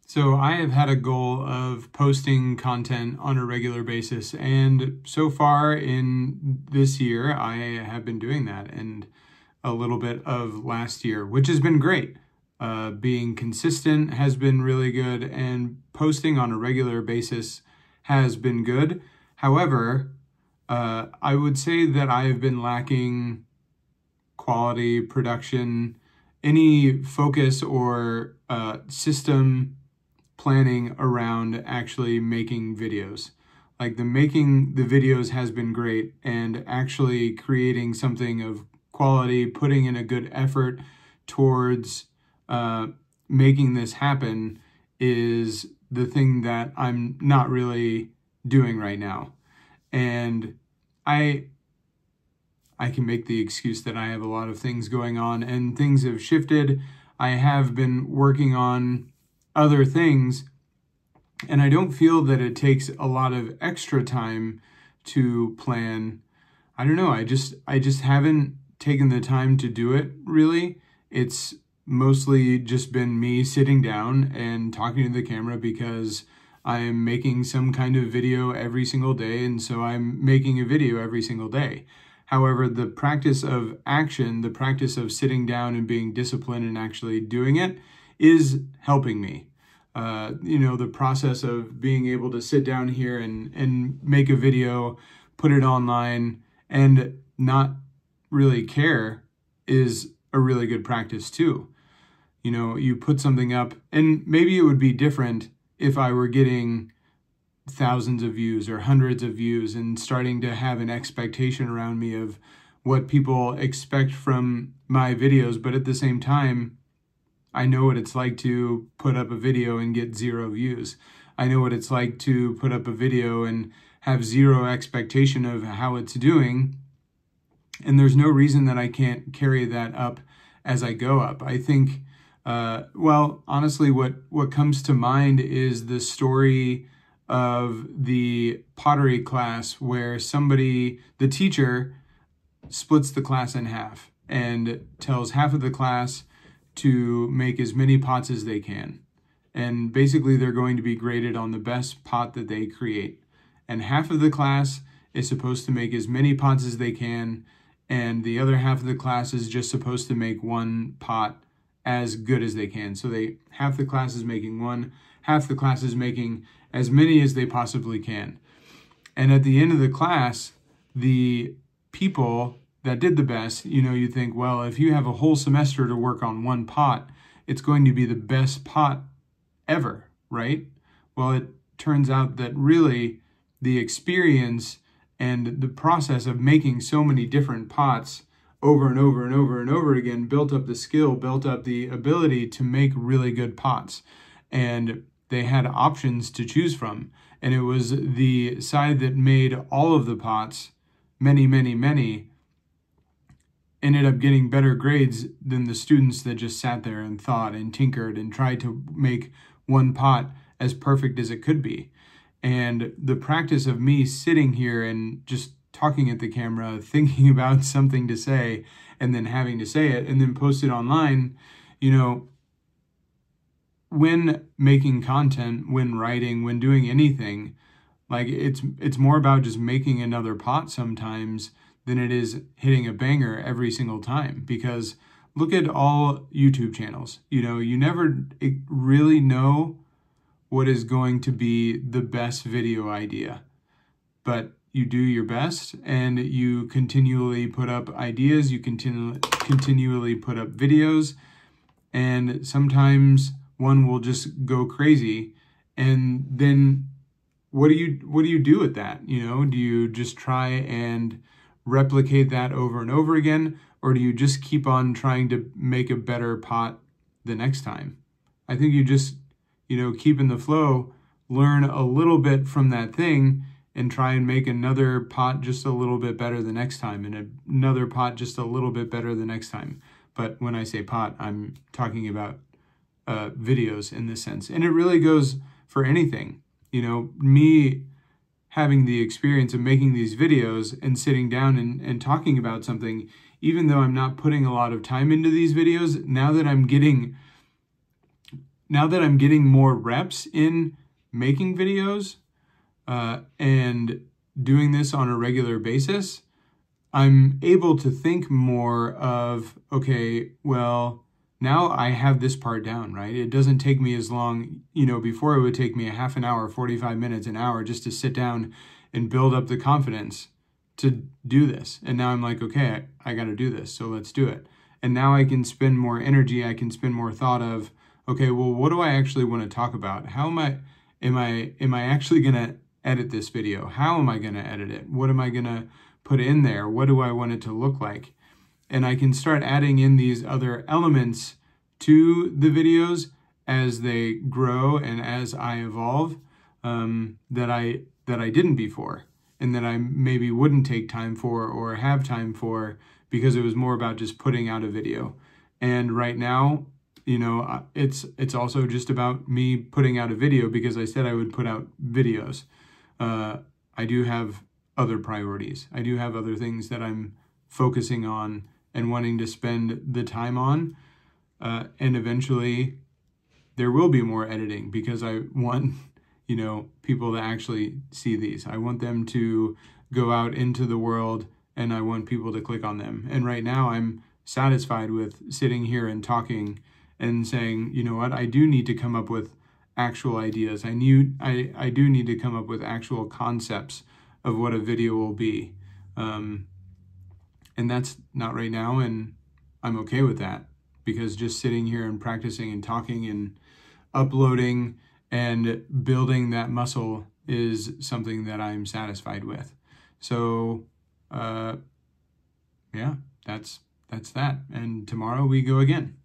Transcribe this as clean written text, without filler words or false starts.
So I have had a goal of posting content on a regular basis, and so far in this year, I have been doing that, and a little bit of last year, which has been great. Being consistent has been really good, and posting on a regular basis has been good. However, I would say that I have been lacking quality, production, any focus or system planning around actually making videos. Like making the videos has been great, and actually creating something of quality, putting in a good effort towards making this happen is the thing that I'm not really doing right now. And I can make the excuse that I have a lot of things going on and things have shifted. I have been working on other things, and I don't feel that it takes a lot of extra time to plan. I don't know, I just haven't taken the time to do it, really. It's mostly just been me sitting down and talking to the camera because I'm making some kind of video every single day, and so I'm making a video every single day. However, the practice of action, the practice of sitting down and being disciplined and actually doing it is helping me. The process of being able to sit down here and make a video, put it online, and not really care is a really good practice too. You put something up, and maybe it would be different if I were getting thousands of views or hundreds of views and starting to have an expectation around me of what people expect from my videos. But at the same time, I know what it's like to put up a video and get 0 views. I know what it's like to put up a video and have 0 expectation of how it's doing. And there's no reason that I can't carry that up as I go up. I think, honestly, what comes to mind is the story of the pottery class where the teacher splits the class in half and tells half of the class to make as many pots as they can. And basically they're going to be graded on the best pot that they create. And half of the class is supposed to make as many pots as they can, and the other half of the class is just supposed to make 1 pot as good as they can. So half the class is making 1, half the class is making as many as they possibly can. And at the end of the class, the people that did the best, you think, well, if you have a whole semester to work on 1 pot, it's going to be the best pot ever, right? Well, it turns out that really the experience and the process of making so many different pots over and over and over and over again built up the skill, built up the ability to make really good pots. And they had options to choose from. And it was the side that made all of the pots, many, many, many, ended up getting better grades than the students that just sat there and thought and tinkered and tried to make 1 pot as perfect as it could be. And the practice of me sitting here and just talking at the camera, thinking about something to say, and then having to say it and then post it online, when making content, when writing, when doing anything, like it's more about just making another pot sometimes than it is hitting a banger every single time. Because look at all YouTube channels. You never really know what is going to be the best video idea, but you do your best and you continually put up ideas, you continually put up videos, and sometimes one will just go crazy. And then what do you do with that? Do you just try and replicate that over and over again, or do you just keep on trying to make a better pot the next time? I think you just, keep in the flow, learn a little bit from that thing, and try and make another pot just a little bit better the next time, and another pot just a little bit better the next time. But when I say pot, I'm talking about videos in this sense. And it really goes for anything. Me having the experience of making these videos and sitting down and talking about something, even though I'm not putting a lot of time into these videos, now that I'm getting now that I'm getting more reps in making videos and doing this on a regular basis, I'm able to think more of, okay, well, now I have this part down, right? It doesn't take me as long, before it would take me a half an hour, 45 minutes, an hour just to sit down and build up the confidence to do this. And now I'm like, okay, I got to do this, so let's do it. And now I can spend more energy, I can spend more thought of, okay, well, what do I actually want to talk about? How am I actually going to edit this video? How am I going to edit it? What am I going to put in there? What do I want it to look like? And I can start adding in these other elements to the videos as they grow and as I evolve, that I didn't before, and that I maybe wouldn't take time for or have time for because it was more about just putting out a video. And right now, it's also just about me putting out a video because I said I would put out videos. I do have other priorities. I do have other things that I'm focusing on and wanting to spend the time on. And eventually there will be more editing because I want, people to actually see these. I want them to go out into the world and I want people to click on them. And right now I'm satisfied with sitting here and talking and saying, you know what, I do need to come up with actual ideas. I do need to come up with actual concepts of what a video will be. And that's not right now, and I'm okay with that, because just sitting here and practicing and talking and uploading and building that muscle is something that I'm satisfied with. So, yeah, that's that. And tomorrow we go again.